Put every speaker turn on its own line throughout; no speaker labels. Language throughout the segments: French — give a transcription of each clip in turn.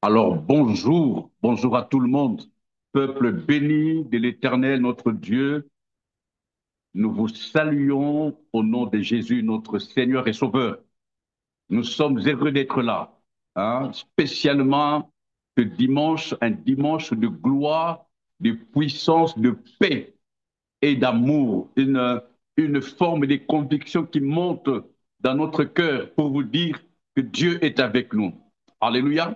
Alors bonjour, bonjour à tout le monde. Peuple béni de l'Éternel, notre Dieu, nous vous saluons au nom de Jésus, notre Seigneur et Sauveur. Nous sommes heureux d'être là, spécialement ce dimanche, un dimanche de gloire, de puissance, de paix et d'amour, une forme de conviction qui monte dans notre cœur pour vous dire que Dieu est avec nous. Alléluia.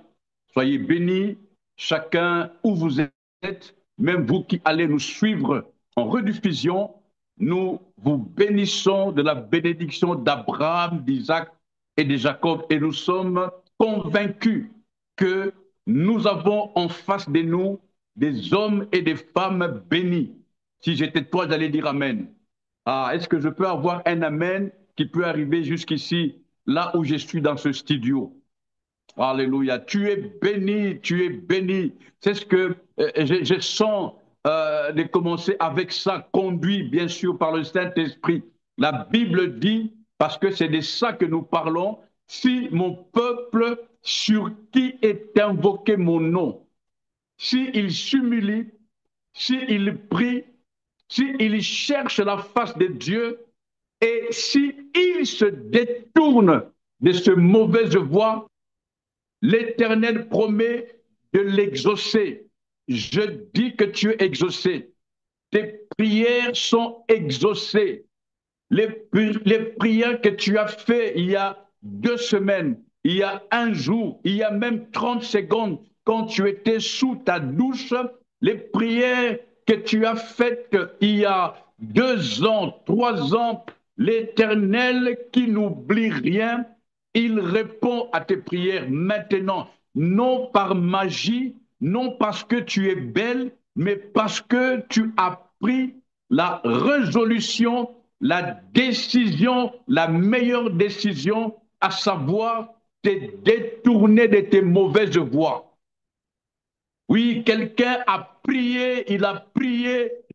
Soyez bénis, chacun où vous êtes, même vous qui allez nous suivre en rediffusion. Nous vous bénissons de la bénédiction d'Abraham, d'Isaac et de Jacob. Et nous sommes convaincus que nous avons en face de nous des hommes et des femmes bénis. Si j'étais toi, j'allais dire Amen. Ah, est-ce que je peux avoir un Amen qui peut arriver jusqu'ici, là où je suis dans ce studio? Alléluia. Tu es béni, tu es béni. C'est ce que je sens de commencer avec ça, conduit bien sûr par le Saint-Esprit. La Bible dit, parce que c'est de ça que nous parlons, si mon peuple sur qui est invoqué mon nom, s'il s'humilie, s'il prie, s'il cherche la face de Dieu et s'il se détourne de ce mauvaise voie, l'Éternel promet de l'exaucer. Je dis que tu es exaucé. Tes prières sont exaucées. Les prières que tu as faites il y a 2 semaines, il y a un jour, il y a même 30 secondes, quand tu étais sous ta douche, les prières que tu as faites il y a 2 ans, 3 ans, l'Éternel qui n'oublie rien, il répond à tes prières maintenant, non par magie, non parce que tu es belle, mais parce que tu as pris la résolution, la décision, la meilleure décision, à savoir te détourner de tes mauvaises voies. Oui, quelqu'un a prié,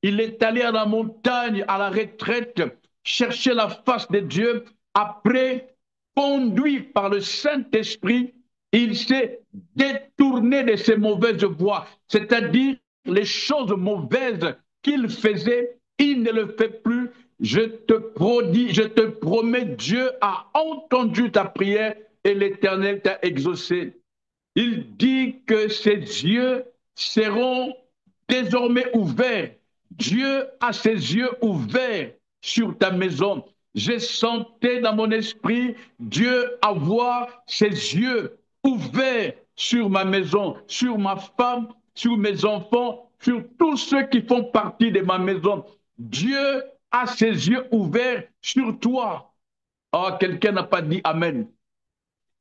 il est allé à la montagne, à la retraite, chercher la face de Dieu. Après, conduit par le Saint-Esprit, il s'est détourné de ses mauvaises voies, c'est-à-dire les choses mauvaises qu'il faisait, il ne le fait plus. Je te promets, Dieu a entendu ta prière et l'Éternel t'a exaucé. Il dit que ses yeux seront désormais ouverts. Dieu a ses yeux ouverts sur ta maison. J'ai senti dans mon esprit Dieu avoir ses yeux ouverts sur ma maison, sur ma femme, sur mes enfants, sur tous ceux qui font partie de ma maison. Dieu a ses yeux ouverts sur toi. Oh, quelqu'un n'a pas dit Amen.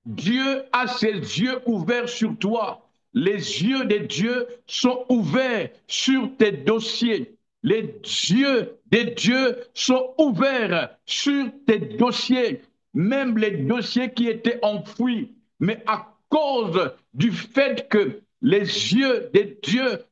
Dieu a ses yeux ouverts sur toi. Les yeux de Dieu sont ouverts sur tes dossiers. Les yeux de Dieu sont ouverts sur tes dossiers, même les dossiers qui étaient enfouis. Mais à cause du fait que les yeux de Dieu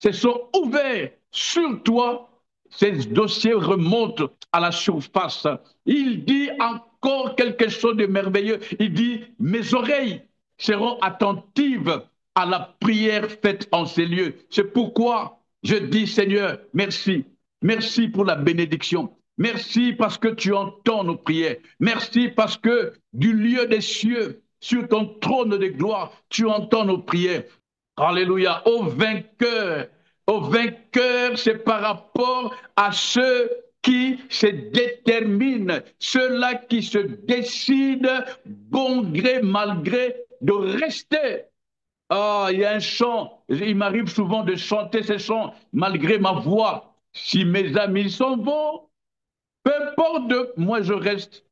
se sont ouverts sur toi, ces dossiers remontent à la surface. Il dit encore quelque chose de merveilleux. Il dit, mes oreilles seront attentives à la prière faite en ces lieux. C'est pourquoi je dis, Seigneur, merci. Merci pour la bénédiction. Merci parce que tu entends nos prières. Merci parce que du lieu des cieux, sur ton trône de gloire, tu entends nos prières. Alléluia. Au vainqueur, c'est par rapport à ceux qui se déterminent, ceux-là qui se décident, bon gré, mal gré, de rester. Ah, il y a un chant, il m'arrive souvent de chanter ces chants malgré ma voix. Si mes amis s'en vont, peu importe de moi, je reste.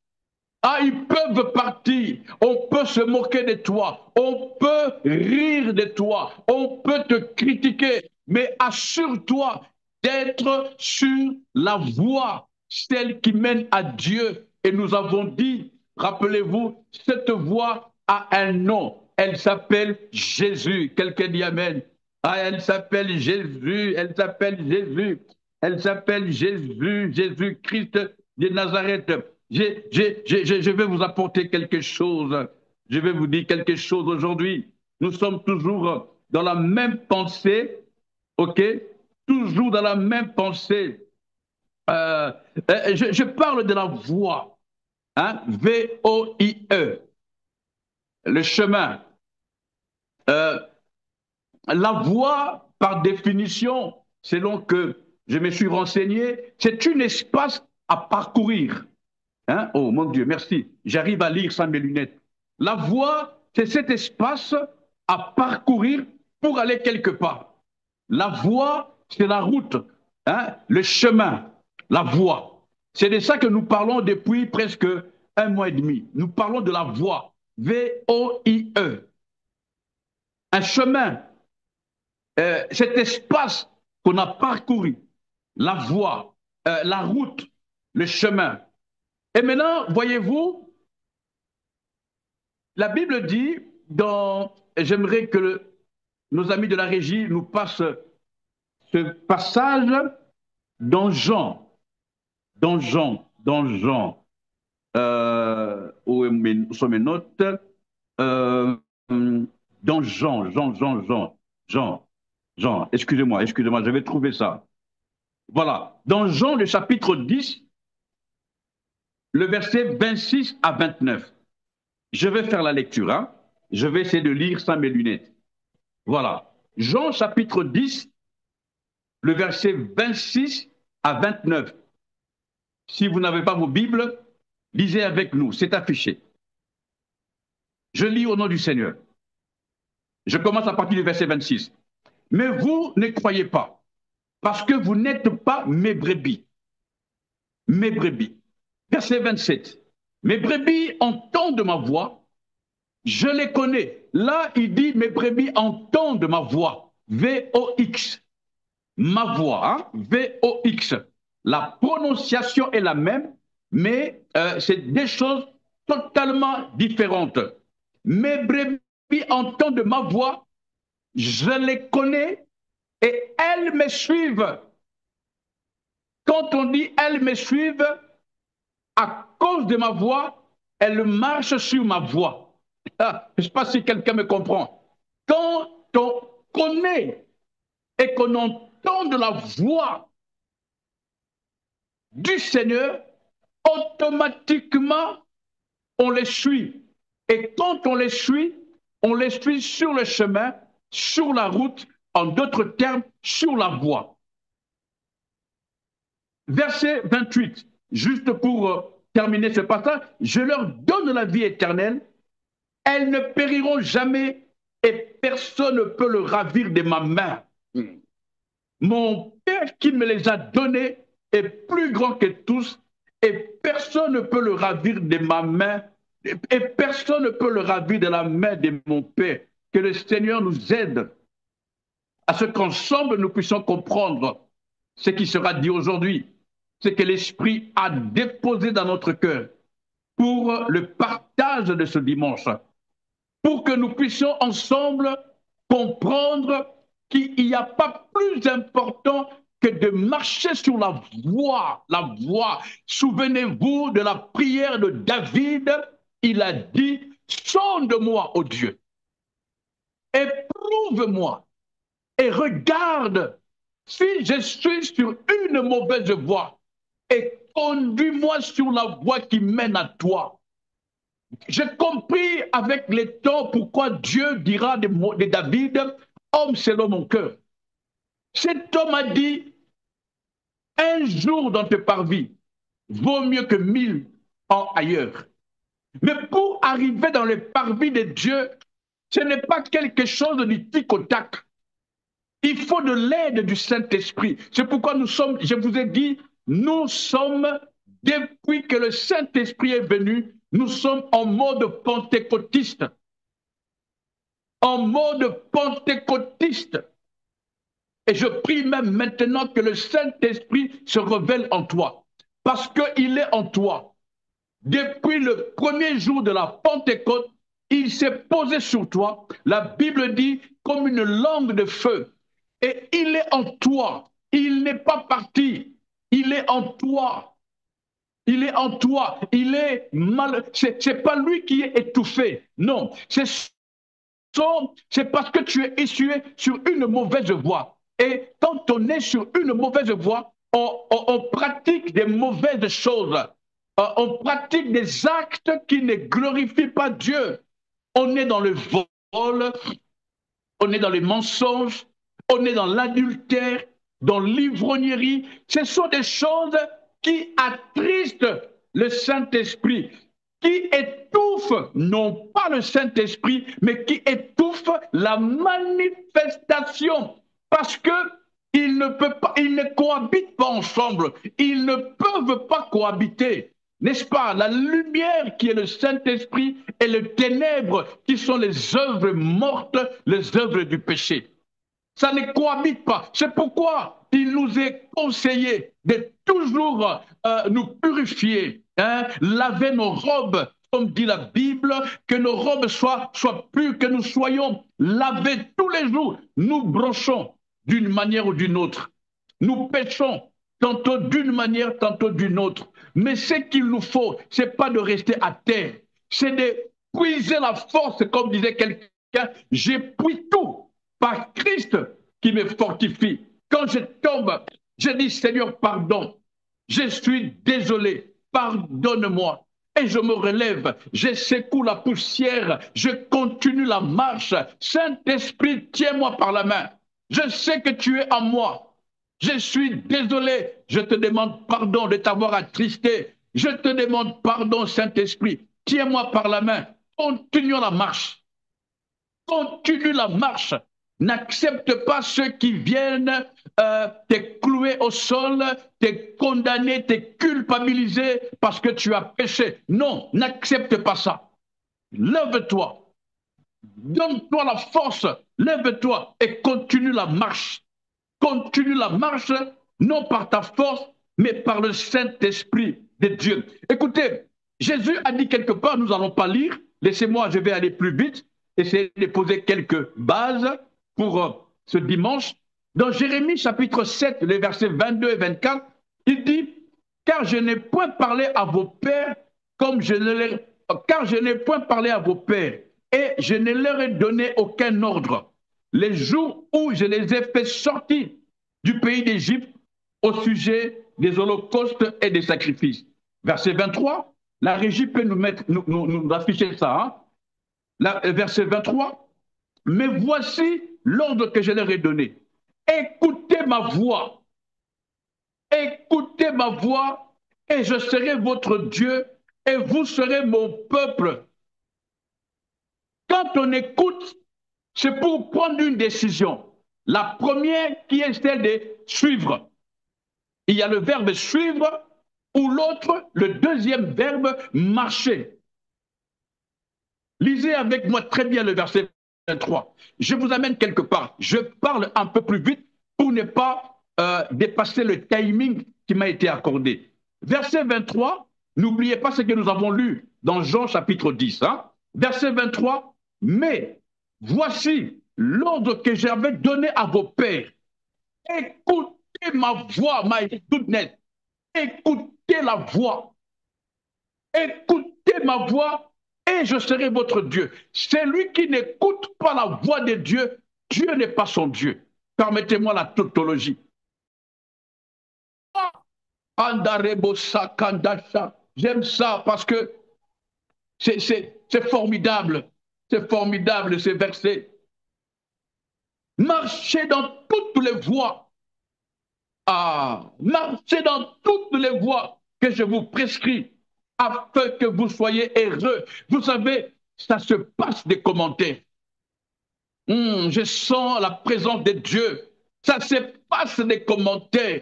Ah, ils peuvent partir. On peut se moquer de toi. On peut rire de toi. On peut te critiquer. Mais assure-toi d'être sur la voie, celle qui mène à Dieu. Et nous avons dit, rappelez-vous, cette voie a un nom. Elle s'appelle Jésus. Quelqu'un dit Amen. Ah, elle s'appelle Jésus. Elle s'appelle Jésus. Elle s'appelle Jésus. Jésus-Christ de Nazareth. Je vais vous apporter quelque chose. Je vais vous dire quelque chose aujourd'hui. Nous sommes toujours dans la même pensée, ok? Toujours dans la même pensée. Je parle de la voie, hein? V-O-I-E, le chemin. Euh, la voie, par définition, selon que je me suis renseigné, c'est un espace à parcourir. Hein? Oh mon Dieu, merci. J'arrive à lire sans mes lunettes. La voie, c'est cet espace à parcourir pour aller quelque part. La voie, c'est la route, hein? Le chemin, la voie. C'est de ça que nous parlons depuis presque un mois et demi. Nous parlons de la voie, V-O-I-E. Un chemin, cet espace qu'on a parcouru, la voie, la route, le chemin. Et maintenant, voyez-vous, la Bible dit, j'aimerais que nos amis de la régie nous passent ce passage dans Jean, où sont mes notes, euh, dans Jean, excusez-moi, je vais trouver ça. Voilà, dans Jean, le chapitre 10, le verset 26 à 29. Je vais faire la lecture, hein. Je vais essayer de lire sans mes lunettes. Voilà. Jean chapitre 10, le verset 26 à 29. Si vous n'avez pas vos Bibles, lisez avec nous, c'est affiché. Je lis au nom du Seigneur. Je commence à partir du verset 26. Mais vous ne croyez pas, parce que vous n'êtes pas mes brebis. Mes brebis. Verset 27. Mes brebis entendent ma voix, je les connais. Là, il dit, mes brebis entendent ma voix. V-O-X. Ma voix, hein? V-O-X. La prononciation est la même, mais c'est des choses totalement différentes. Mes brebis entendent ma voix, je les connais et elles me suivent. Quand on dit elles me suivent, à cause de ma voix, elles marchent sur ma voix. Ah, je ne sais pas si quelqu'un me comprend. Quand on connaît et qu'on entend de la voix du Seigneur, automatiquement, on les suit. Et quand on les suit sur le chemin, sur la route, en d'autres termes, sur la voie. Verset 28, juste pour terminer ce passage, je leur donne la vie éternelle, elles ne périront jamais et personne ne peut le ravir de ma main. Mon Père qui me les a donnés est plus grand que tous et personne ne peut le ravir de ma main et personne ne peut le ravir de la main de mon Père. Que le Seigneur nous aide à ce qu'ensemble nous puissions comprendre ce qui sera dit aujourd'hui, ce que l'Esprit a déposé dans notre cœur pour le partage de ce dimanche, pour que nous puissions ensemble comprendre qu'il n'y a pas plus important que de marcher sur la voie, la voie. Souvenez-vous de la prière de David, il a dit, sonde-moi, ô Dieu, éprouve-moi et regarde si je suis sur une mauvaise voie et conduis-moi sur la voie qui mène à toi. J'ai compris avec les temps pourquoi Dieu dira de David, homme selon mon cœur. Cet homme a dit, un jour dans tes parvis vaut mieux que 1000 ans ailleurs. Mais pour arriver dans les parvis de Dieu, ce n'est pas quelque chose de tic au tac. Il faut de l'aide du Saint-Esprit. C'est pourquoi nous sommes, je vous ai dit, nous sommes, depuis que le Saint-Esprit est venu, nous sommes en mode pentecôtiste. En mode pentecôtiste. Et je prie même maintenant que le Saint-Esprit se révèle en toi. Parce qu'il est en toi. Depuis le premier jour de la Pentecôte, il s'est posé sur toi. La Bible dit comme une langue de feu. Et il est en toi. Il n'est pas parti. Il est en toi. Il est en toi. Il est mal. C'est pas lui qui est étouffé. Non. C'est c'est parce que tu es issu sur une mauvaise voie. Et quand on est sur une mauvaise voie, on pratique des mauvaises choses. On pratique des actes qui ne glorifient pas Dieu. On est dans le vol, on est dans les mensonges, on est dans l'adultère, dans l'ivrognerie. Ce sont des choses qui attristent le Saint-Esprit, qui étouffent, non pas le Saint-Esprit, mais qui étouffent la manifestation. Parce que ils ne cohabitent pas ensemble. Ils ne peuvent pas cohabiter. N'est-ce pas? La lumière qui est le Saint-Esprit et les ténèbres qui sont les œuvres mortes, les œuvres du péché. Ça ne cohabite pas. C'est pourquoi il nous est conseillé de toujours nous purifier, hein, laver nos robes, comme dit la Bible, que nos robes soient pures, que nous soyons lavés tous les jours. Nous brochons d'une manière ou d'une autre. Nous péchons tantôt d'une manière, tantôt d'une autre. Mais ce qu'il nous faut, ce n'est pas de rester à terre, c'est de puiser la force, comme disait quelqu'un, j'épuise tout par Christ qui me fortifie. Quand je tombe, je dis Seigneur, pardon, je suis désolé, pardonne-moi. Et je me relève, je secoue la poussière, je continue la marche. Saint-Esprit, tiens-moi par la main. Je sais que tu es en moi. Je suis désolé, je te demande pardon de t'avoir attristé. Je te demande pardon, Saint-Esprit. Tiens-moi par la main. Continuons la marche. Continue la marche. N'accepte pas ceux qui viennent te clouer au sol, te condamner, te culpabiliser parce que tu as péché. Non, n'accepte pas ça. Lève-toi. Donne-toi la force. Lève-toi et continue la marche. Continue la marche, non par ta force, mais par le Saint-Esprit de Dieu. Écoutez, Jésus a dit quelque part, nous n'allons pas lire, laissez-moi, je vais aller plus vite, essayer de poser quelques bases pour ce dimanche. Dans Jérémie chapitre 7, les versets 22 et 24, il dit, car je n'ai point parlé à vos pères comme car je n'ai point parlé à vos pères et je ne leur ai donné aucun ordre. Les jours où je les ai fait sortir du pays d'Égypte au sujet des holocaustes et des sacrifices. Verset 23, la régie peut nous afficher ça. Hein? Verset 23, mais voici l'ordre que je leur ai donné. Écoutez ma voix. Écoutez ma voix et je serai votre Dieu et vous serez mon peuple. Quand on écoute, c'est pour prendre une décision. La première qui est celle de suivre. Il y a le verbe suivre ou l'autre, le deuxième verbe marcher. Lisez avec moi très bien le verset 23. Je vous amène quelque part. Je parle un peu plus vite pour ne pas dépasser le timing qui m'a été accordé. Verset 23, n'oubliez pas ce que nous avons lu dans Jean chapitre 10. Hein? Verset 23, mais voici l'ordre que j'avais donné à vos pères. Écoutez ma voix, my goodness. Écoutez la voix. Écoutez ma voix et je serai votre Dieu. Celui qui n'écoute pas la voix de Dieu, Dieu n'est pas son Dieu. Permettez-moi la tautologie. J'aime ça parce que c'est formidable. C'est formidable ces versets. Marchez dans toutes les voies. Ah, marchez dans toutes les voies que je vous prescris afin que vous soyez heureux. Vous savez, ça se passe des commentaires. Je sens la présence de Dieu. Ça se passe des commentaires.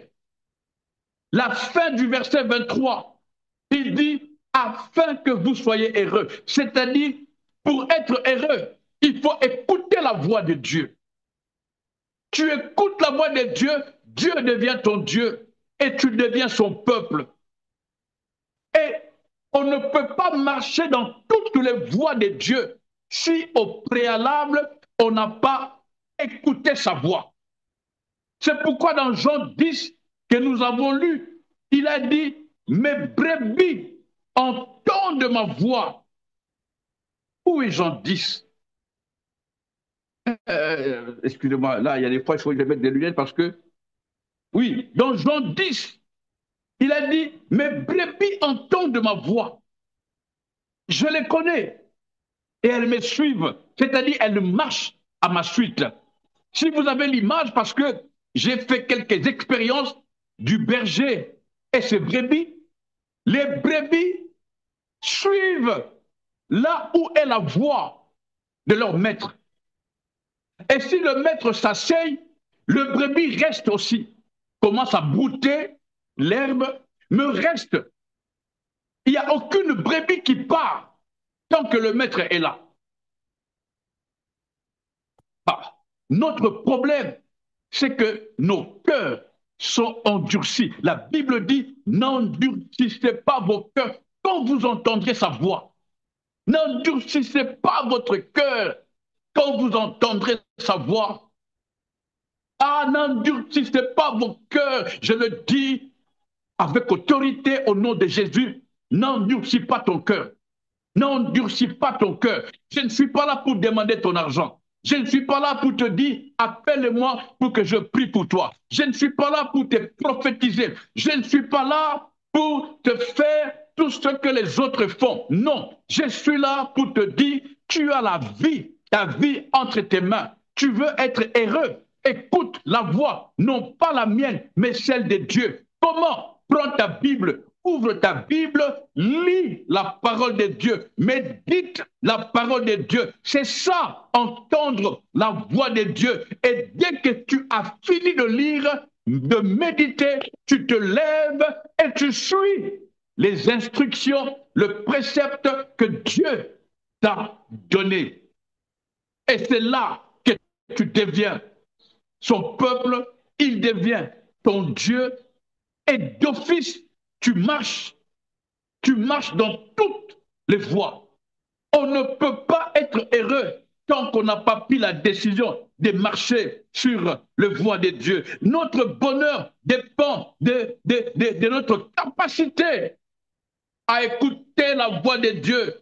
La fin du verset 23, il dit afin que vous soyez heureux. C'est-à-dire, pour être heureux, il faut écouter la voix de Dieu. Tu écoutes la voix de Dieu, Dieu devient ton Dieu et tu deviens son peuple. Et on ne peut pas marcher dans toutes les voies de Dieu si au préalable, on n'a pas écouté sa voix. C'est pourquoi dans Jean 10 que nous avons lu, il a dit, mes brebis entendent ma voix. Où est Jean 10? Excusez-moi, là, il y a des fois, il faut que je mette des lunettes parce que, oui, dans Jean 10, il a dit, mes brebis entendent ma voix, je les connais et elles me suivent, c'est-à-dire elles marchent à ma suite. Si vous avez l'image, parce que j'ai fait quelques expériences du berger et ses brebis, les brebis suivent là où est la voix de leur maître. Et si le maître s'asseye, le brebis reste aussi, commence à brouter l'herbe, me reste. Il n'y a aucune brebis qui part tant que le maître est là. Ah, notre problème, c'est que nos cœurs sont endurcis. La Bible dit, n'endurcissez pas vos cœurs quand vous entendrez sa voix. N'endurcissez pas votre cœur quand vous entendrez sa voix. Ah, n'endurcissez pas vos cœurs. Je le dis avec autorité au nom de Jésus. N'endurcis pas ton cœur. N'endurcis pas ton cœur. Je ne suis pas là pour demander ton argent. Je ne suis pas là pour te dire, appelle-moi pour que je prie pour toi. Je ne suis pas là pour te prophétiser. Je ne suis pas là pour te faire tout ce que les autres font. Non, je suis là pour te dire, tu as la vie, ta vie entre tes mains. Tu veux être heureux. Écoute la voix, non pas la mienne, mais celle de Dieu. Comment? Prends ta Bible, ouvre ta Bible, lis la parole de Dieu, médite la parole de Dieu. C'est ça, entendre la voix de Dieu. Et dès que tu as fini de lire, de méditer, tu te lèves et tu suis les instructions, le précepte que Dieu t'a donné. Et c'est là que tu deviens son peuple, il devient ton Dieu, et d'office, tu marches dans toutes les voies. On ne peut pas être heureux tant qu'on n'a pas pris la décision de marcher sur le voie de Dieu. Notre bonheur dépend de notre capacité à écouter la voix de Dieu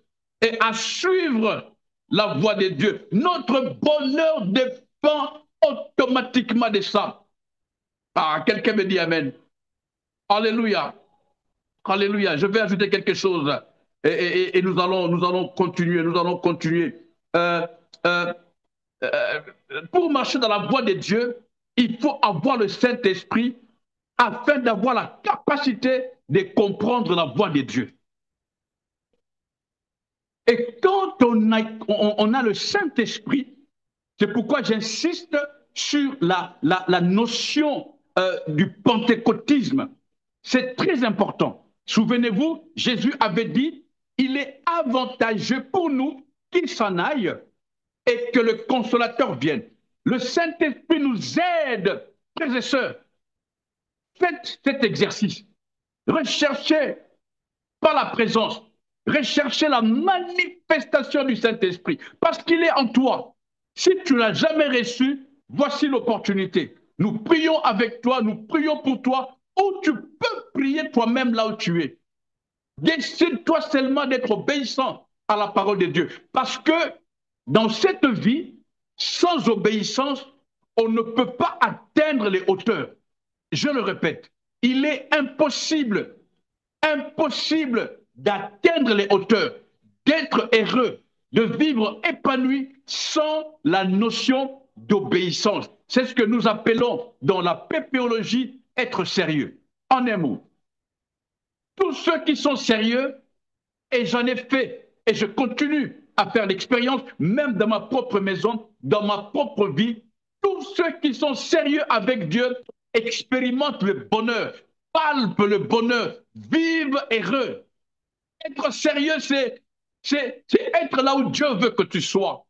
et à suivre la voix de Dieu. Notre bonheur dépend automatiquement de ça. Ah, quelqu'un me dit Amen. Alléluia. Alléluia. Je vais ajouter quelque chose et nous allons continuer. Nous allons continuer. Euh, euh, euh, pour marcher dans la voie de Dieu, il faut avoir le Saint-Esprit afin d'avoir la capacité de comprendre la voix de Dieu. Et quand on a le Saint-Esprit, c'est pourquoi j'insiste sur la notion du pentecôtisme. C'est très important. Souvenez-vous, Jésus avait dit, il est avantageux pour nous qu'il s'en aille et que le consolateur vienne. Le Saint-Esprit nous aide, frères et sœurs. Faites cet exercice. Recherchez pas la présence, recherchez la manifestation du Saint-Esprit parce qu'il est en toi. Si tu ne l'as jamais reçu, voici l'opportunité. Nous prions avec toi, nous prions pour toi, ou tu peux prier toi-même là où tu es. Décide-toi seulement d'être obéissant à la parole de Dieu. Parce que dans cette vie, sans obéissance, on ne peut pas atteindre les hauteurs. Je le répète, il est impossible d'atteindre les hauteurs, d'être heureux, de vivre épanoui sans la notion d'obéissance. C'est ce que nous appelons dans la pépéologie être sérieux. En un mot, tous ceux qui sont sérieux, et j'en ai fait, et je continue à faire l'expérience, même dans ma propre maison, dans ma propre vie, tous ceux qui sont sérieux avec Dieu expérimentent le bonheur, palpent le bonheur, vivent heureux. Être sérieux, c'est être là où Dieu veut que tu sois.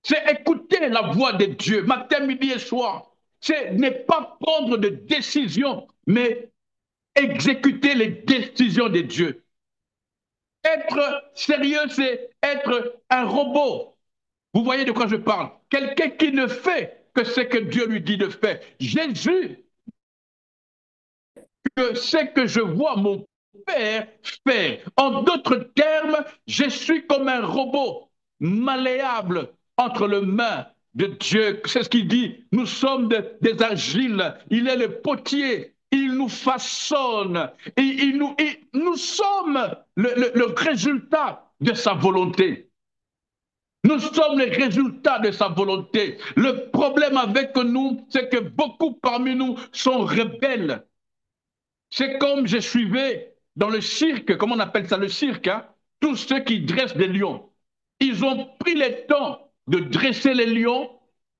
C'est écouter la voix de Dieu, matin, midi et soir. C'est ne pas prendre de décisions, mais exécuter les décisions de Dieu. Être sérieux, c'est être un robot. Vous voyez de quoi je parle? Quelqu'un qui ne fait que ce que Dieu lui dit de faire. Jésus, que ce que je vois mon Père faire. En d'autres termes, je suis comme un robot malléable entre les mains de Dieu. C'est ce qu'il dit. Nous sommes des argiles. Il est le potier. Il nous façonne. Nous sommes le résultat de sa volonté. Nous sommes les résultats de sa volonté. Le problème avec nous, c'est que beaucoup parmi nous sont rebelles. C'est comme je suivais dans le cirque, comment on appelle ça, le cirque, hein, tous ceux qui dressent des lions. Ils ont pris le temps de dresser les lions.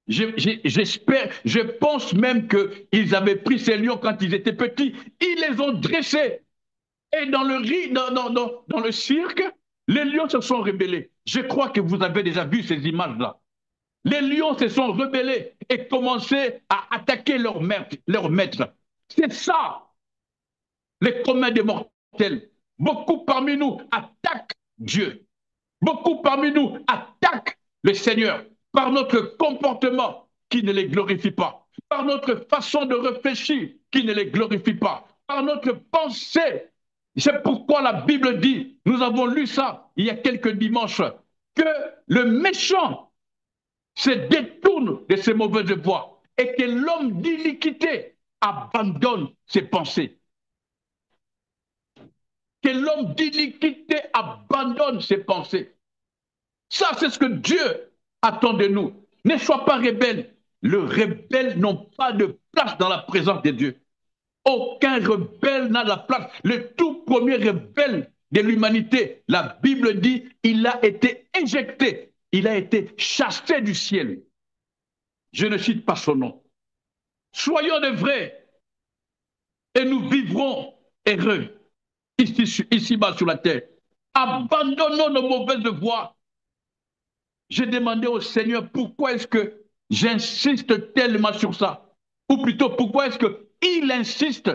J'espère, je pense même qu'ils avaient pris ces lions quand ils étaient petits. Ils les ont dressés. Et dans le cirque, les lions se sont rebellés. Je crois que vous avez déjà vu ces images-là. Les lions se sont rebellés et commencé à attaquer leur maître. C'est ça, les communs des mortels. Beaucoup parmi nous attaquent Dieu. Beaucoup parmi nous attaquent le Seigneur par notre comportement qui ne les glorifie pas, par notre façon de réfléchir qui ne les glorifie pas, par notre pensée. C'est pourquoi la Bible dit, nous avons lu ça il y a quelques dimanches, que le méchant se détourne de ses mauvaises voies et que l'homme d'iniquité abandonne ses pensées. Que l'homme d'iniquité abandonne ses pensées. Ça, c'est ce que Dieu attend de nous. Ne sois pas rebelle. Les rebelles n'ont pas de place dans la présence de Dieu. Aucun rebelle n'a la place. Le tout premier rebelle de l'humanité, la Bible dit, il a été éjecté, il a été chassé du ciel. Je ne cite pas son nom. Soyons de vrais et nous vivrons heureux ici-bas sur la terre. Abandonnons nos mauvaises voies. J'ai demandé au Seigneur pourquoi est-ce que j'insiste tellement sur ça. Ou plutôt, pourquoi est-ce qu'il insiste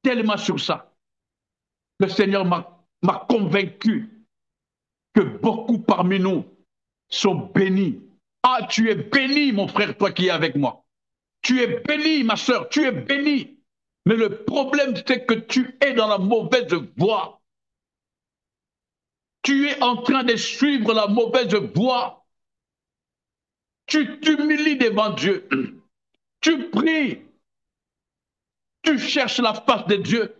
tellement sur ça. Le Seigneur m'a convaincu que beaucoup parmi nous sont bénis. Ah, tu es béni, mon frère, toi qui es avec moi. Tu es béni, ma soeur, tu es béni. Mais le problème, c'est que tu es dans la mauvaise voie. Tu es en train de suivre la mauvaise voie. Tu t'humilies devant Dieu. Tu pries. Tu cherches la face de Dieu.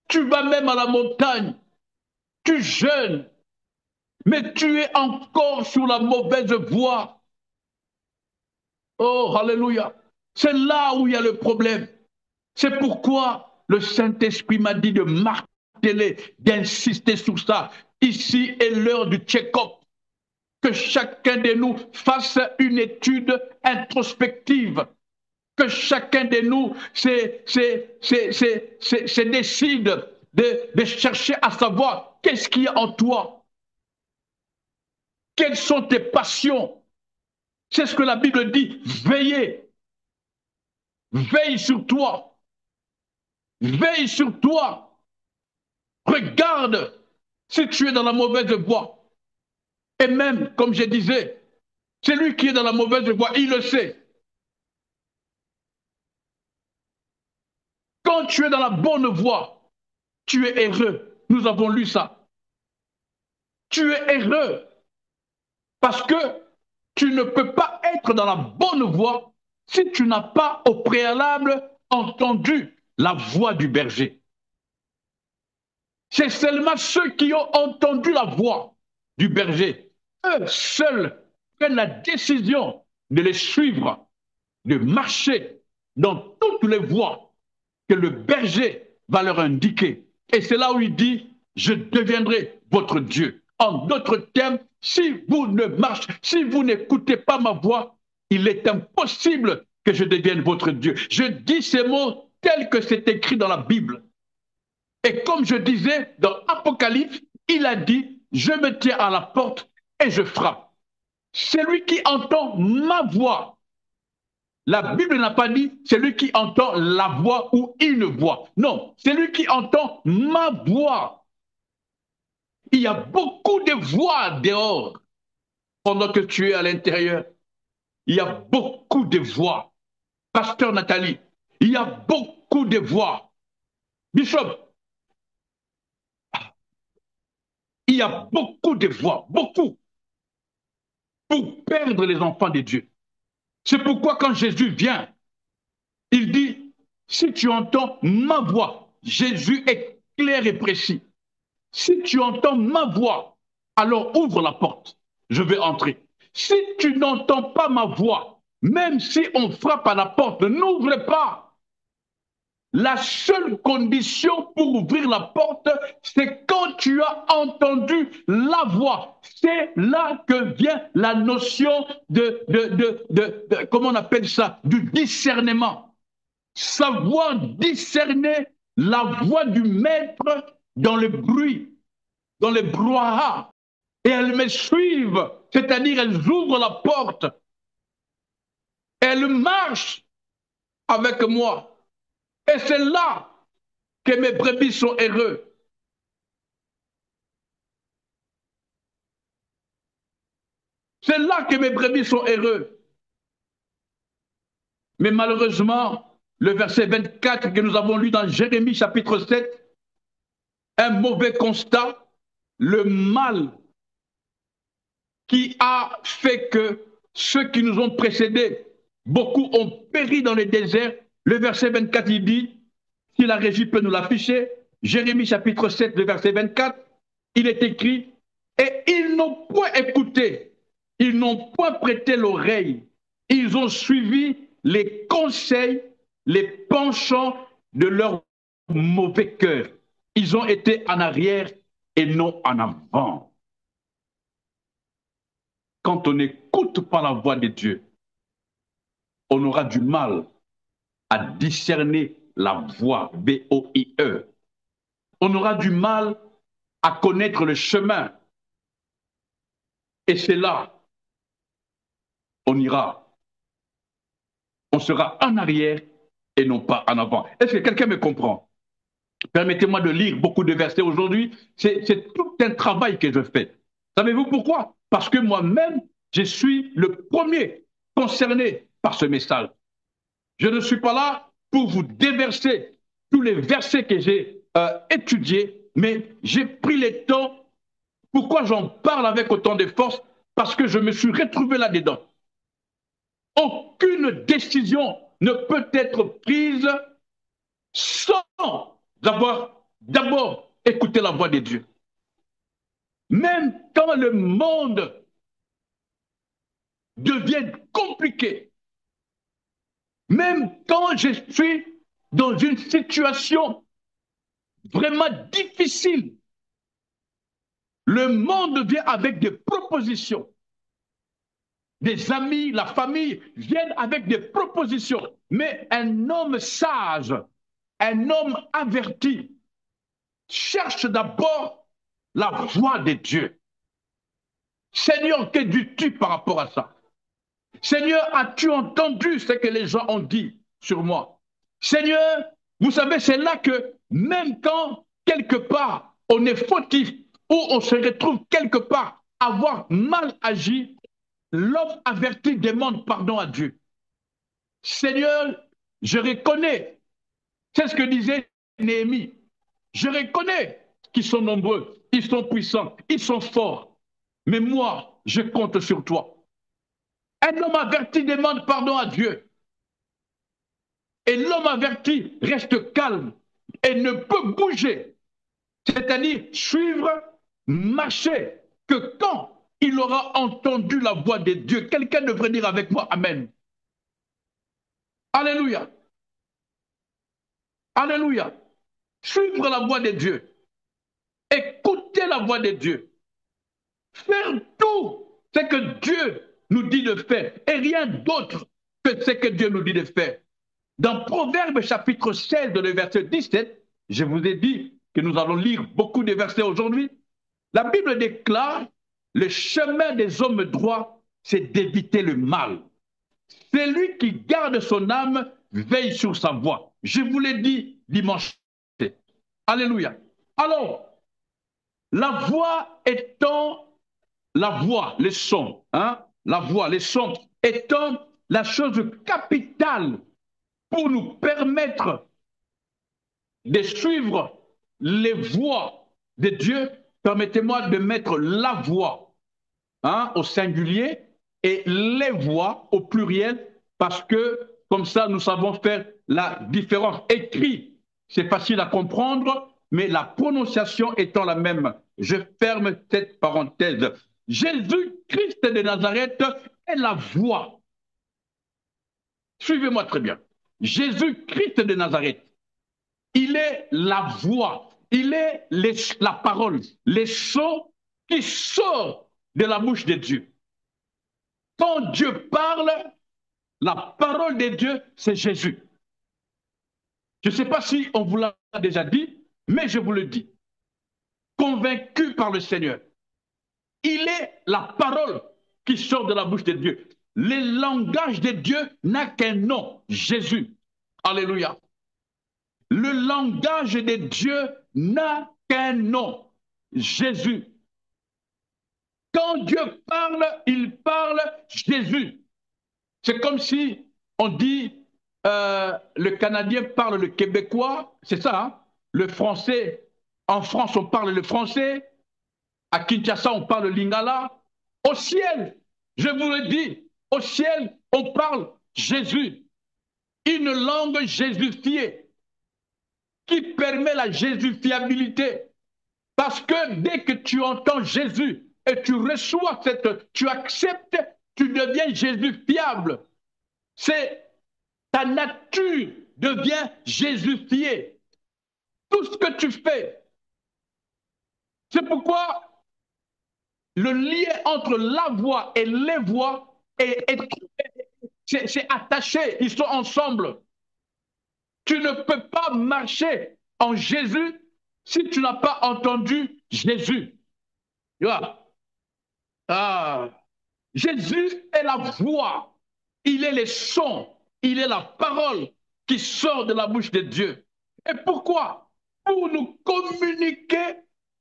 Tu vas même à la montagne. Tu jeûnes. Mais tu es encore sur la mauvaise voie. Oh, alléluia. C'est là où il y a le problème. C'est pourquoi le Saint-Esprit m'a dit de marteler, d'insister sur ça. Ici est l'heure du check-up. Que chacun de nous fasse une étude introspective. Que chacun de nous se décide de chercher à savoir qu'est-ce qu'il y a en toi. Quelles sont tes passions? C'est ce que la Bible dit. Veillez. Veille sur toi. Veille sur toi. Regarde si tu es dans la mauvaise voie. Et même, comme je disais, celui qui est dans la mauvaise voie, il le sait. Quand tu es dans la bonne voie, tu es heureux. Nous avons lu ça. Tu es heureux parce que tu ne peux pas être dans la bonne voie si tu n'as pas au préalable entendu la voix du berger. C'est seulement ceux qui ont entendu la voix du berger, eux seuls prennent la décision de les suivre, de marcher dans toutes les voies que le berger va leur indiquer. Et c'est là où il dit, je deviendrai votre Dieu. En d'autres termes, si vous ne marchez, si vous n'écoutez pas ma voix, il est impossible que je devienne votre Dieu. Je dis ces mots tels que c'est écrit dans la Bible. Et comme je disais dans Apocalypse, il a dit, je me tiens à la porte et je frappe. Celui qui entend ma voix, la Bible n'a pas dit celui qui entend la voix ou une voix. Non, celui qui entend ma voix. Il y a beaucoup de voix dehors pendant que tu es à l'intérieur. Il y a beaucoup de voix. Pasteur Nathalie, il y a beaucoup de voix. Bishop, il y a beaucoup de voix, beaucoup, pour perdre les enfants de Dieu. C'est pourquoi quand Jésus vient, il dit, si tu entends ma voix, Jésus est clair et précis. Si tu entends ma voix, alors ouvre la porte, je vais entrer. Si tu n'entends pas ma voix, même si on frappe à la porte, n'ouvre pas. La seule condition pour ouvrir la porte, c'est quand tu as entendu la voix. C'est là que vient la notion comment on appelle ça, du discernement. Savoir discerner la voix du maître dans le bruit, dans le brouhaha. Et elles me suivent, c'est-à-dire elles ouvrent la porte. Elles marchent avec moi. Et c'est là que mes brebis sont heureux. C'est là que mes brebis sont heureux. Mais malheureusement, le verset 24 que nous avons lu dans Jérémie chapitre 7, un mauvais constat, le mal qui a fait que ceux qui nous ont précédés, beaucoup ont péri dans le désert. Le verset 24, il dit, si la régie peut nous l'afficher, Jérémie chapitre 7, le verset 24, il est écrit, et ils n'ont point écouté, ils n'ont point prêté l'oreille, ils ont suivi les conseils, les penchants de leur mauvais cœur. Ils ont été en arrière et non en avant. Quand on n'écoute pas la voix de Dieu, on aura du mal à discerner la voix, V-O-I-E. On aura du mal à connaître le chemin. Et c'est là, on ira. On sera en arrière et non pas en avant. Est-ce que quelqu'un me comprend? Permettez-moi de lire beaucoup de versets aujourd'hui. C'est tout un travail que je fais. Savez-vous pourquoi? Parce que moi-même, je suis le premier concerné par ce message. Je ne suis pas là pour vous déverser tous les versets que j'ai étudiés, mais j'ai pris le temps. Pourquoi j'en parle avec autant de force? Parce que je me suis retrouvé là-dedans. Aucune décision ne peut être prise sans avoir d'abord écouté la voix de Dieu. Même quand le monde devient compliqué, même quand je suis dans une situation vraiment difficile, le monde vient avec des propositions. Des amis, la famille viennent avec des propositions. Mais un homme sage, un homme averti, cherche d'abord la voix de Dieu. Seigneur, que dis-tu par rapport à ça? Seigneur, as-tu entendu ce que les gens ont dit sur moi? Seigneur, vous savez, c'est là que même quand quelque part on est fautif ou on se retrouve quelque part avoir mal agi, l'homme averti demande pardon à Dieu. Seigneur, je reconnais, c'est ce que disait Néhémie, je reconnais qu'ils sont nombreux, ils sont puissants, ils sont forts, mais moi, je compte sur toi. Un homme averti demande pardon à Dieu. Et l'homme averti reste calme et ne peut bouger, c'est-à-dire suivre, marcher, que quand il aura entendu la voix de Dieu, quelqu'un devrait dire avec moi Amen. Alléluia. Alléluia. Suivre la voix de Dieu. Écouter la voix de Dieu. Faire tout ce que Dieu nous dit de faire et rien d'autre que ce que Dieu nous dit de faire. Dans Proverbe chapitre 16, le verset 17, je vous ai dit que nous allons lire beaucoup de versets aujourd'hui. La Bible déclare, le chemin des hommes droits, c'est d'éviter le mal. Celui qui garde son âme veille sur sa voie. Je vous l'ai dit dimanche. Alléluia. Alors, la voix étant, la voix, les sons, hein, la voix, les sons étant la chose capitale pour nous permettre de suivre les voies de Dieu, permettez-moi de mettre la voix, hein, au singulier et les voix au pluriel, parce que comme ça, nous savons faire la différence. Écrit, c'est facile à comprendre, mais la prononciation étant la même. Je ferme cette parenthèse. Jésus-Christ de Nazareth est la voix. Suivez-moi très bien. Jésus-Christ de Nazareth, il est la voix, il est la parole, les sons qui sortent de la bouche de Dieu. Quand Dieu parle, la parole de Dieu, c'est Jésus. Je ne sais pas si on vous l'a déjà dit, mais je vous le dis. Convaincu par le Seigneur. Il est la parole qui sort de la bouche de Dieu. Le langage de Dieu n'a qu'un nom, Jésus. Alléluia. Le langage de Dieu n'a qu'un nom, Jésus. Quand Dieu parle, il parle Jésus. C'est comme si on dit, le Canadien parle le québécois, c'est ça, hein? Le français, en France on parle le français, à Kinshasa on parle lingala. Au ciel, je vous le dis, au ciel on parle Jésus. Une langue jésufiée qui permet la jésufiabilité. Parce que dès que tu entends Jésus et tu reçois tu acceptes, tu deviens jésufiable. C'est ta nature devient jésufiée. Tout ce que tu fais. C'est pourquoi le lien entre la voix et les voix c'est attaché. Ils sont ensemble. Tu ne peux pas marcher en Jésus si tu n'as pas entendu Jésus. Tu vois? Ah. Jésus est la voix, il est le son, il est la parole qui sort de la bouche de Dieu. Et pourquoi? Pour nous communiquer,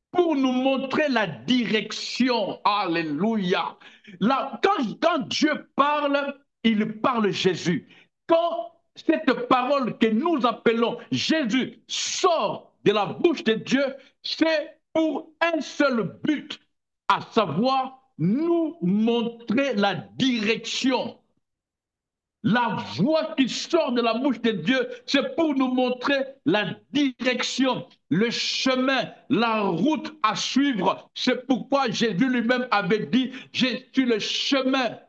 pour nous montrer la direction. Alléluia. Quand Dieu parle, il parle Jésus. Quand cette parole que nous appelons Jésus sort de la bouche de Dieu, c'est pour un seul but, à savoir nous montrer la direction. La voix qui sort de la bouche de Dieu, c'est pour nous montrer la direction, le chemin, la route à suivre. C'est pourquoi Jésus lui-même avait dit, je suis le chemin,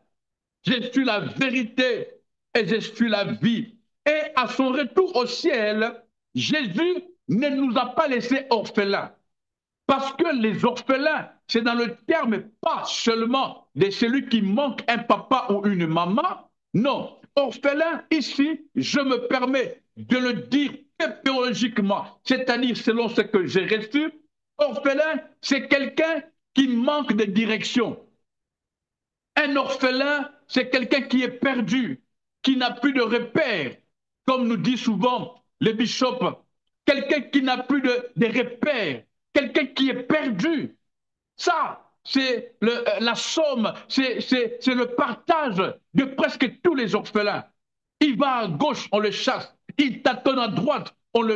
je suis la vérité et je suis la vie. Et à son retour au ciel, Jésus ne nous a pas laissés orphelins. Parce que les orphelins, c'est dans le terme pas seulement de celui qui manque un papa ou une maman. Non, orphelin, ici, je me permets de le dire théologiquement, c'est-à-dire selon ce que j'ai reçu. Orphelin, c'est quelqu'un qui manque de direction. Un orphelin, c'est quelqu'un qui est perdu, qui n'a plus de repères, comme nous dit souvent le bishop, quelqu'un qui n'a plus de repères. Quelqu'un qui est perdu. Ça, c'est la somme, c'est le partage de presque tous les orphelins. Il va à gauche, on le chasse. Il tâtonne à droite, on le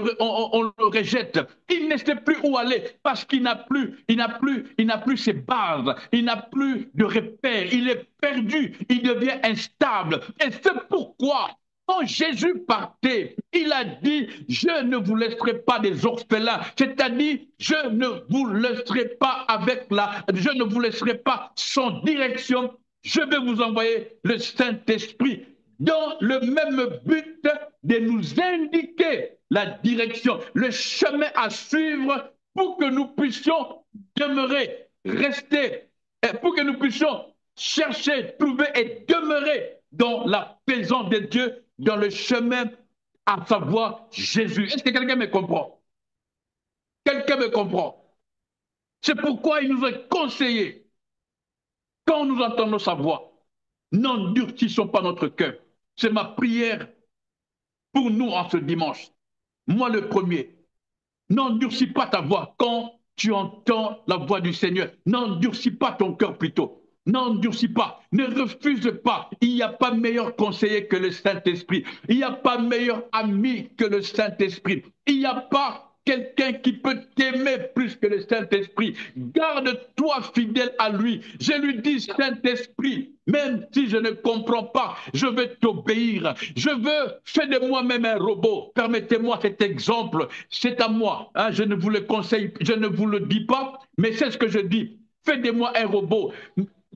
rejette. Il ne sait plus où aller parce qu'il n'a plus ses bases. Il n'a plus de repères. Il est perdu. Il devient instable. Et c'est pourquoi quand Jésus partait, il a dit, je ne vous laisserai pas des orphelins, c'est-à-dire, je ne vous laisserai pas je ne vous laisserai pas sans direction, je vais vous envoyer le Saint-Esprit dans le même but de nous indiquer la direction, le chemin à suivre pour que nous puissions demeurer, rester, pour que nous puissions chercher, trouver et demeurer dans la présence de Dieu, dans le chemin, à savoir Jésus. Est-ce que quelqu'un me comprend? Quelqu'un me comprend? C'est pourquoi il nous est conseillé, quand nous entendons sa voix, n'endurcissons pas notre cœur. C'est ma prière pour nous en ce dimanche. Moi le premier, n'endurcis pas ta voix quand tu entends la voix du Seigneur. N'endurcis pas ton cœur plutôt. N'endurcis pas, ne refuse pas. Il n'y a pas meilleur conseiller que le Saint-Esprit. Il n'y a pas meilleur ami que le Saint-Esprit. Il n'y a pas quelqu'un qui peut t'aimer plus que le Saint-Esprit. Garde-toi fidèle à lui. Je lui dis, Saint-Esprit, même si je ne comprends pas, je veux t'obéir. Je veux faire de moi-même un robot. Permettez-moi cet exemple. C'est à moi. Hein, je ne vous le conseille, je ne vous le dis pas, mais c'est ce que je dis. Fais de moi un robot.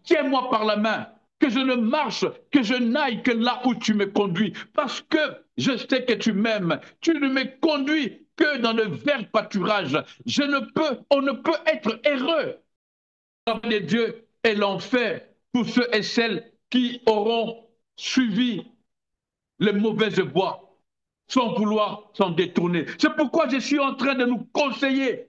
Tiens-moi par la main. Que je ne marche, que je n'aille que là où tu me conduis. Parce que je sais que tu m'aimes. Tu ne me conduis que dans le vert pâturage. On ne peut être heureux de Dieu et l'enfer pour ceux et celles qui auront suivi les mauvaises voies sans vouloir s'en détourner. C'est pourquoi je suis en train de nous conseiller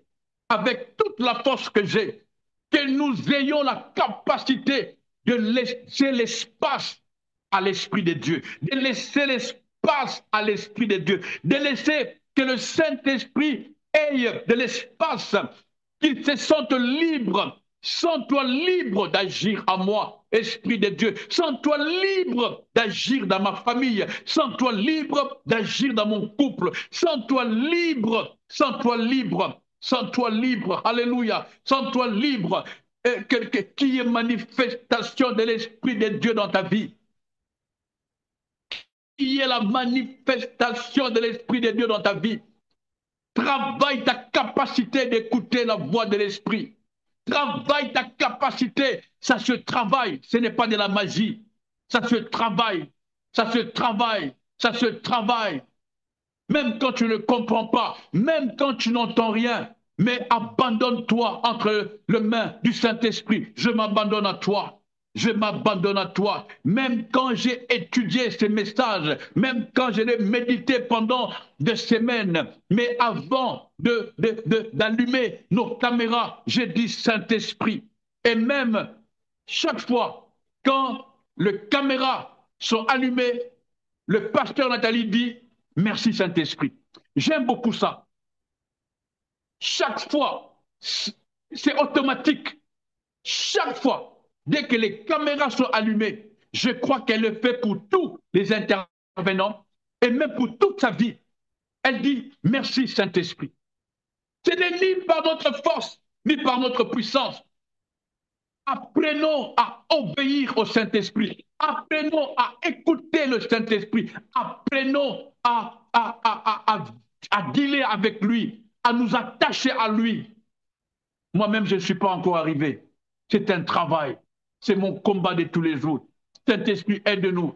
avec toute la force que j'ai, que nous ayons la capacité de laisser l'espace à l'Esprit de Dieu, de laisser l'espace à l'Esprit de Dieu, de laisser que le Saint-Esprit ait de l'espace, qu'il se sente libre. Sens-toi libre d'agir à moi, Esprit de Dieu. Sens-toi libre d'agir dans ma famille. Sens-toi libre d'agir dans mon couple. Sens-toi libre. Sens-toi libre. Sens-toi libre. Alléluia. Sens-toi libre. Qu'il y ait manifestation de l'Esprit de Dieu dans ta vie. Qu'il y ait la manifestation de l'Esprit de Dieu dans ta vie. Travaille ta capacité d'écouter la voix de l'Esprit. Travaille ta capacité. Ça se travaille. Ce n'est pas de la magie. Ça se travaille. Ça se travaille. Ça se travaille. Même quand tu ne comprends pas, même quand tu n'entends rien, mais abandonne-toi entre les mains du Saint-Esprit. Je m'abandonne à toi. Je m'abandonne à toi. Même quand j'ai étudié ces messages, même quand je l'ai médité pendant des semaines, mais avant d'allumer nos caméras, j'ai dit Saint-Esprit. Et même chaque fois, quand les caméras sont allumées, le pasteur Nathalie dit merci Saint-Esprit. J'aime beaucoup ça. Chaque fois, c'est automatique. Chaque fois, dès que les caméras sont allumées, je crois qu'elle le fait pour tous les intervenants et même pour toute sa vie. Elle dit merci Saint-Esprit. Ce n'est ni par notre force, ni par notre puissance. Apprenons à obéir au Saint-Esprit. Apprenons à écouter le Saint-Esprit. Apprenons à dealer avec lui, à nous attacher à lui. Moi-même, je ne suis pas encore arrivé. C'est un travail. C'est mon combat de tous les jours. Saint-Esprit, aide-nous.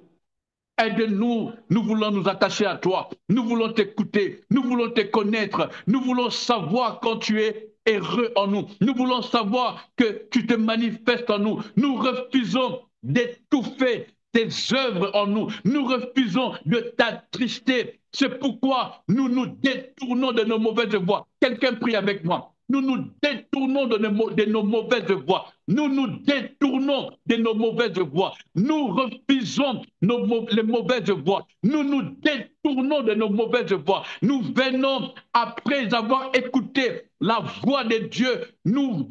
Aide-nous. Nous voulons nous attacher à toi. Nous voulons t'écouter. Nous voulons te connaître. Nous voulons savoir quand tu es heureux en nous. Nous voulons savoir que tu te manifestes en nous. Nous refusons d'étouffer tes œuvres en nous. Nous refusons de t'attrister. C'est pourquoi nous nous détournons de nos mauvaises voies. Quelqu'un prie avec moi. Nous nous détournons de nos mauvaises voies. Nous nous détournons de nos mauvaises voies. Nous refusons les mauvaises voies. Nous nous détournons de nos mauvaises voies. Nous venons, après avoir écouté la voix de Dieu, nous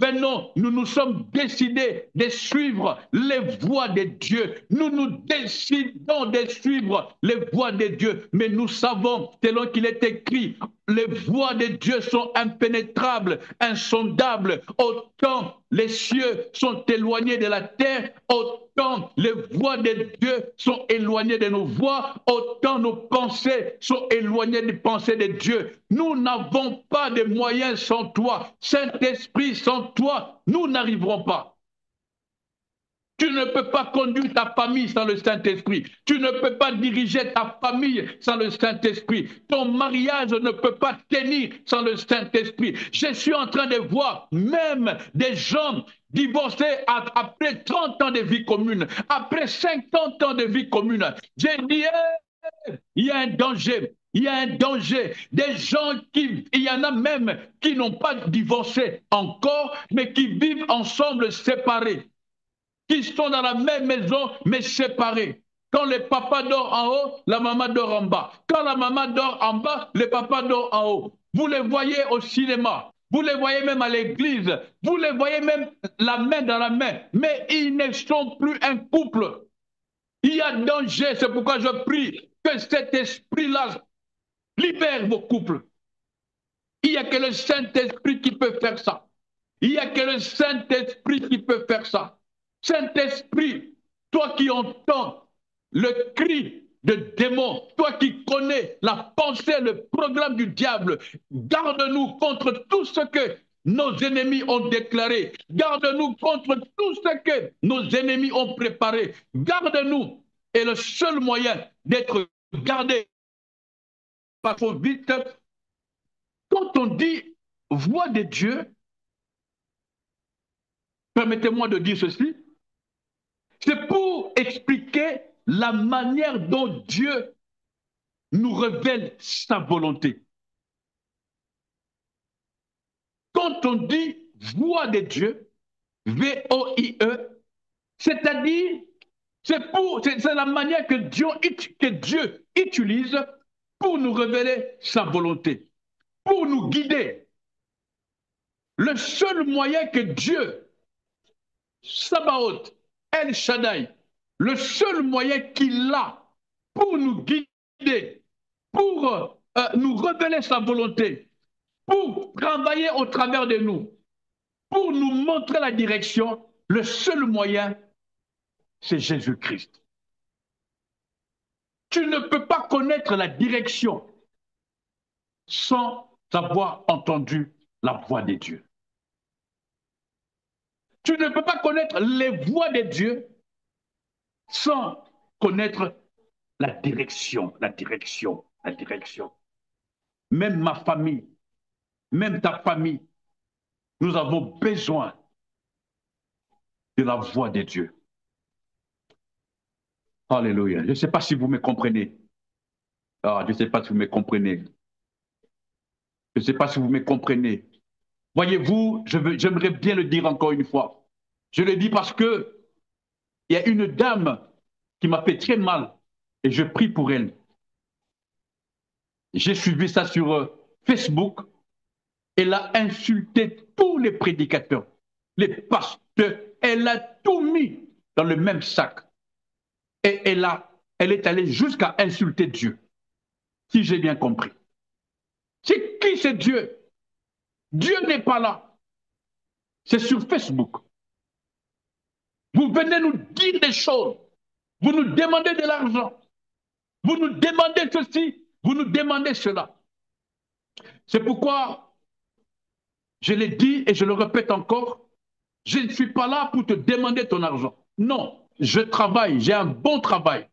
nous sommes décidés de suivre les voies de Dieu. Nous nous décidons de suivre les voies de Dieu. Mais nous savons, selon qu'il est écrit, les voies de Dieu sont impénétrables, insondables. Autant les cieux sont éloignés de la terre, autant les voies de Dieu sont éloignées de nos voies, autant nos pensées sont éloignées des pensées de Dieu. Nous n'avons pas de moyens sans toi. Saint-Esprit, sans toi, nous n'arriverons pas. Tu ne peux pas conduire ta famille sans le Saint-Esprit. Tu ne peux pas diriger ta famille sans le Saint-Esprit. Ton mariage ne peut pas tenir sans le Saint-Esprit. Je suis en train de voir même des gens divorcés après 30 ans de vie commune, après 50 ans de vie commune. J'ai dit, il y a un danger. Il y a un danger. Des gens il y en a même qui n'ont pas divorcé encore, mais qui vivent ensemble séparés, qui sont dans la même maison, mais séparés. Quand le papa dort en haut, la maman dort en bas. Quand la maman dort en bas, le papa dort en haut. Vous les voyez au cinéma, vous les voyez même à l'église, vous les voyez même la main dans la main, mais ils ne sont plus un couple. Il y a danger, c'est pourquoi je prie que cet esprit-là libère vos couples. Il n'y a que le Saint-Esprit qui peut faire ça. Il n'y a que le Saint-Esprit qui peut faire ça. Saint-Esprit, toi qui entends le cri de démon, toi qui connais la pensée, le programme du diable, garde-nous contre tout ce que nos ennemis ont déclaré. Garde-nous contre tout ce que nos ennemis ont préparé. Garde-nous. Et le seul moyen d'être gardé, pas trop vite, quand on dit voix de Dieu, permettez-moi de dire ceci, c'est pour expliquer la manière dont Dieu nous révèle sa volonté. Quand on dit voix de Dieu, V-O-I-E, c'est-à-dire, c'est la manière que Dieu utilise pour nous révéler sa volonté, pour nous guider. Le seul moyen que Dieu, Sabaoth, El Shaddai, le seul moyen qu'il a pour nous guider, pour nous révéler sa volonté, pour travailler au travers de nous, pour nous montrer la direction, le seul moyen, c'est Jésus-Christ. Tu ne peux pas connaître la direction sans avoir entendu la voix de Dieu. Tu ne peux pas connaître les voix de Dieu sans connaître la direction, la direction, la direction. Même ma famille, même ta famille, nous avons besoin de la voix de Dieu. Alléluia. Je ne sais pas si vous me comprenez. Je ne sais pas si vous me comprenez. Je ne sais pas si vous me comprenez. Voyez-vous, j'aimerais bien le dire encore une fois. Je le dis parce que il y a une dame qui m'a fait très mal et je prie pour elle. J'ai suivi ça sur Facebook. Elle a insulté tous les prédicateurs, les pasteurs. Elle a tout mis dans le même sac. Et elle est allée jusqu'à insulter Dieu, si j'ai bien compris. C'est qui c'est Dieu? Dieu n'est pas là. C'est sur Facebook. Vous venez nous dire des choses. Vous nous demandez de l'argent. Vous nous demandez ceci. Vous nous demandez cela. C'est pourquoi je l'ai dit et je le répète encore. Je ne suis pas là pour te demander ton argent. Non, je travaille. J'ai un bon travail.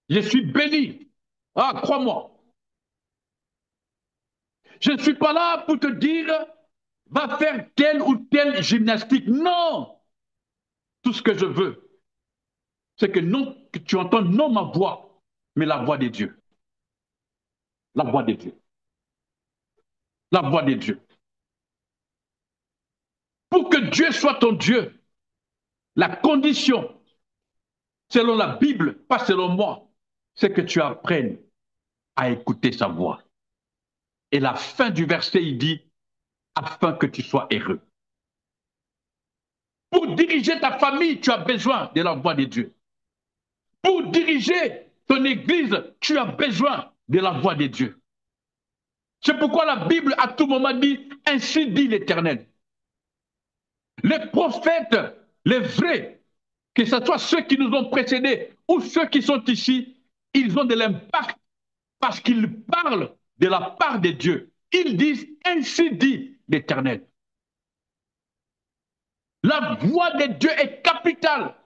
Je suis béni. Ah, crois-moi. Je ne suis pas là pour te dire, va faire telle ou telle gymnastique. Non. Tout ce que je veux, c'est que, non, que tu entends non ma voix, mais la voix de Dieu. La voix de Dieu. La voix de Dieu. Pour que Dieu soit ton Dieu, la condition, selon la Bible, pas selon moi, c'est que tu apprennes à écouter sa voix. Et la fin du verset, il dit, afin que tu sois heureux. Pour diriger ta famille, tu as besoin de la voix de Dieu. Pour diriger ton église, tu as besoin de la voix de Dieu. C'est pourquoi la Bible à tout moment dit, ainsi dit l'Éternel. Les prophètes, les vrais, que ce soit ceux qui nous ont précédés ou ceux qui sont ici, ils ont de l'impact parce qu'ils parlent de la part de Dieu. Ils disent, ainsi dit l'Éternel. La voix de Dieu est capitale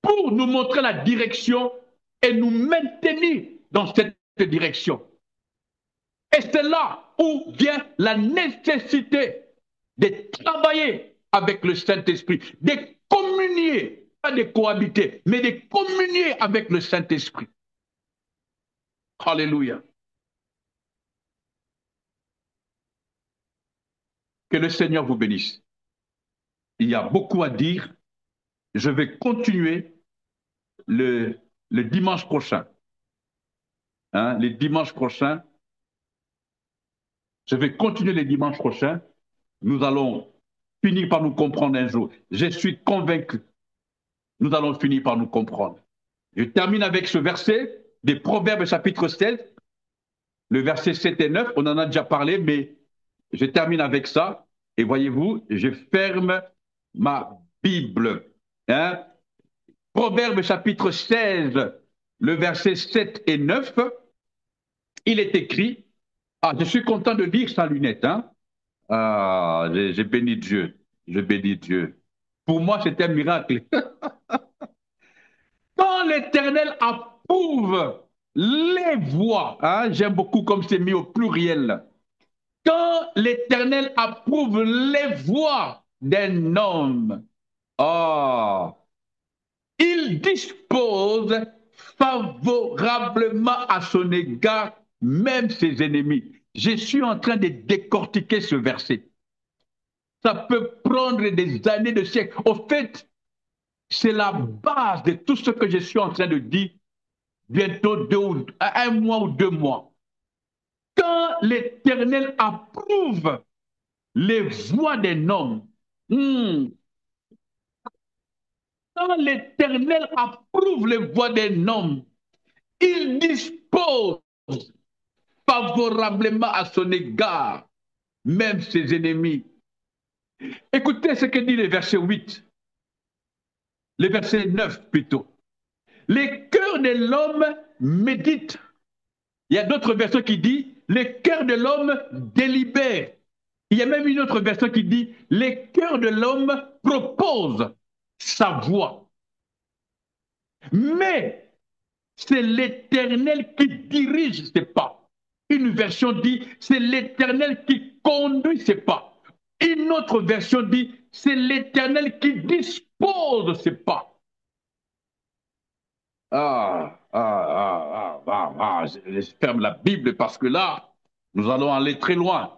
pour nous montrer la direction et nous maintenir dans cette direction. Et c'est là où vient la nécessité de travailler avec le Saint-Esprit, de communier, pas de cohabiter, mais de communier avec le Saint-Esprit. Alléluia. Que le Seigneur vous bénisse. Il y a beaucoup à dire. Je vais continuer le dimanche prochain. Le dimanche prochain, je vais continuer le dimanche prochain. Nous allons finir par nous comprendre un jour. Je suis convaincu. Nous allons finir par nous comprendre. Je termine avec ce verset des Proverbes chapitre 16, le verset 7 et 9. On en a déjà parlé, mais je termine avec ça. Et voyez-vous, je ferme ma Bible. Hein? Proverbe chapitre 16, le verset 7 et 9, il est écrit, ah, je suis content de lire sa lunette, hein? Ah, j'ai béni Dieu, je bénis Dieu. Pour moi, c'est un miracle. Quand l'Éternel approuve les voies, hein, j'aime beaucoup comme c'est mis au pluriel. Quand l'Éternel approuve les voies d'un homme, oh, il dispose favorablement à son égard, même ses ennemis. Je suis en train de décortiquer ce verset. Ça peut prendre des années, de siècles. Au fait, c'est la base de tout ce que je suis en train de dire bientôt un mois ou 2 mois. Quand l'Éternel approuve les voies d'un homme, quand l'Éternel approuve les voies d'un homme, il dispose favorablement à son égard, même ses ennemis. Écoutez ce que dit le verset 8, le verset 9 plutôt. Les cœurs de l'homme méditent. Il y a d'autres versions qui disent les cœurs de l'homme délibèrent. Il y a même une autre version qui dit les cœurs de l'homme proposent sa voix. Mais c'est l'Éternel qui dirige ses pas. Une version dit c'est l'Éternel qui conduit ses pas. Une autre version dit c'est l'Éternel qui dispose ses pas. Je ferme la Bible parce que là, nous allons aller très loin.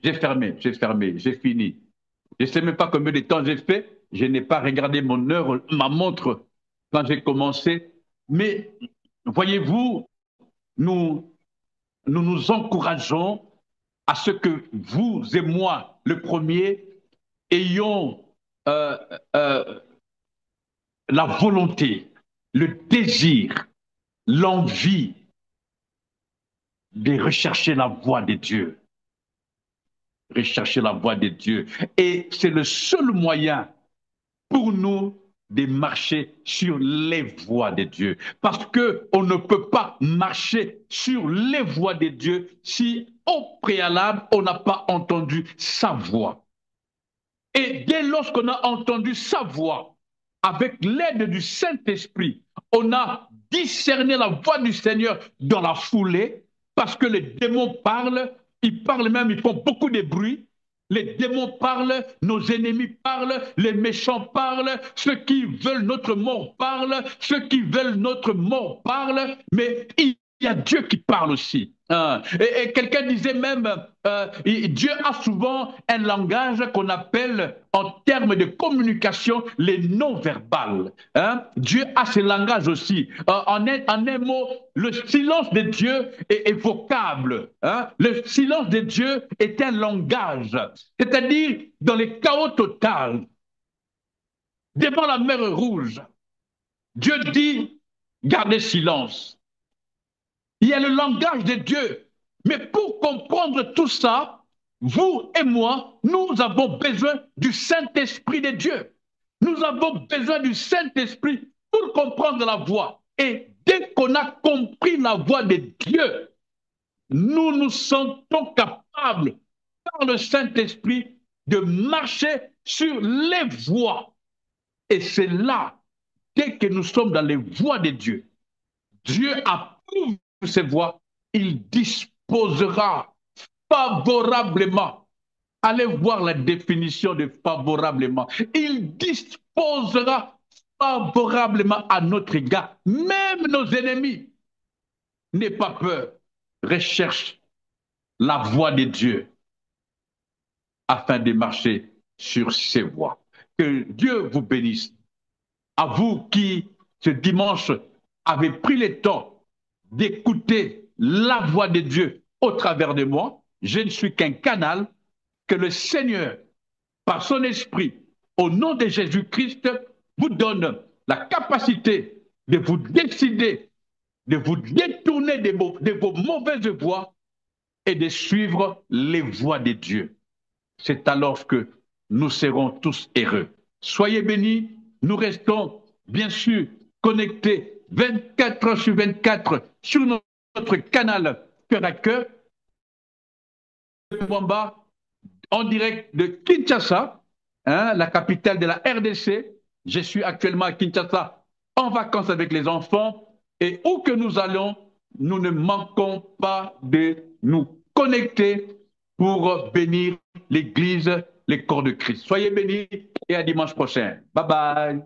J'ai fini. Je ne sais même pas combien de temps j'ai fait. Je n'ai pas regardé mon heure, ma montre quand j'ai commencé. Mais voyez-vous, nous, nous nous encourageons à ce que vous et moi, le premier, ayons euh, euh, la volonté, le désir, l'envie de rechercher la voix de Dieu. Rechercher la voix de Dieu. Et c'est le seul moyen pour nous de marcher sur les voies de Dieu. Parce qu'on ne peut pas marcher sur les voies de Dieu si au préalable, on n'a pas entendu sa voix. Et dès lorsqu'on a entendu sa voix, avec l'aide du Saint-Esprit, on a discerné la voix du Seigneur dans la foulée, parce que les démons parlent, ils parlent même, ils font beaucoup de bruit. Les démons parlent, nos ennemis parlent, les méchants parlent, ceux qui veulent notre mort parlent, ceux qui veulent notre mort parlent, mais il y a Dieu qui parle aussi. Et quelqu'un disait même, Dieu a souvent un langage qu'on appelle en termes de communication les non-verbales. Hein? Dieu a ce langage aussi. En un mot, le silence de Dieu est vocable. Hein? Le silence de Dieu est un langage. C'est-à-dire, dans le chaos total, devant la mer Rouge, Dieu dit, gardez silence. Il y a le langage de Dieu. Mais pour comprendre tout ça, vous et moi, nous avons besoin du Saint-Esprit de Dieu. Nous avons besoin du Saint-Esprit pour comprendre la voix. Et dès qu'on a compris la voix de Dieu, nous nous sentons capables, par le Saint-Esprit, de marcher sur les voies. Et c'est là, dès que nous sommes dans les voies de Dieu, Dieu approuve ces voies, il disposera favorablement. Allez voir la définition de favorablement. Il disposera favorablement à notre égard, même nos ennemis. N'aie pas peur, recherche la voie de Dieu afin de marcher sur ses voies. Que Dieu vous bénisse. À vous qui, ce dimanche, avez pris le temps d'écouter la voix de Dieu au travers de moi, je ne suis qu'un canal que le Seigneur, par son esprit, au nom de Jésus-Christ, vous donne la capacité de vous décider, de vous détourner de vos mauvaises voies et de suivre les voies de Dieu. C'est alors que nous serons tous heureux. Soyez bénis, nous restons bien sûr connectés 24 heures sur 24 sur notre canal Cœur à Cœur, en direct de Kinshasa, hein, la capitale de la RDC. Je suis actuellement à Kinshasa en vacances avec les enfants et où que nous allons, nous ne manquons pas de nous connecter pour bénir l'Église, les corps de Christ. Soyez bénis et à dimanche prochain. Bye bye.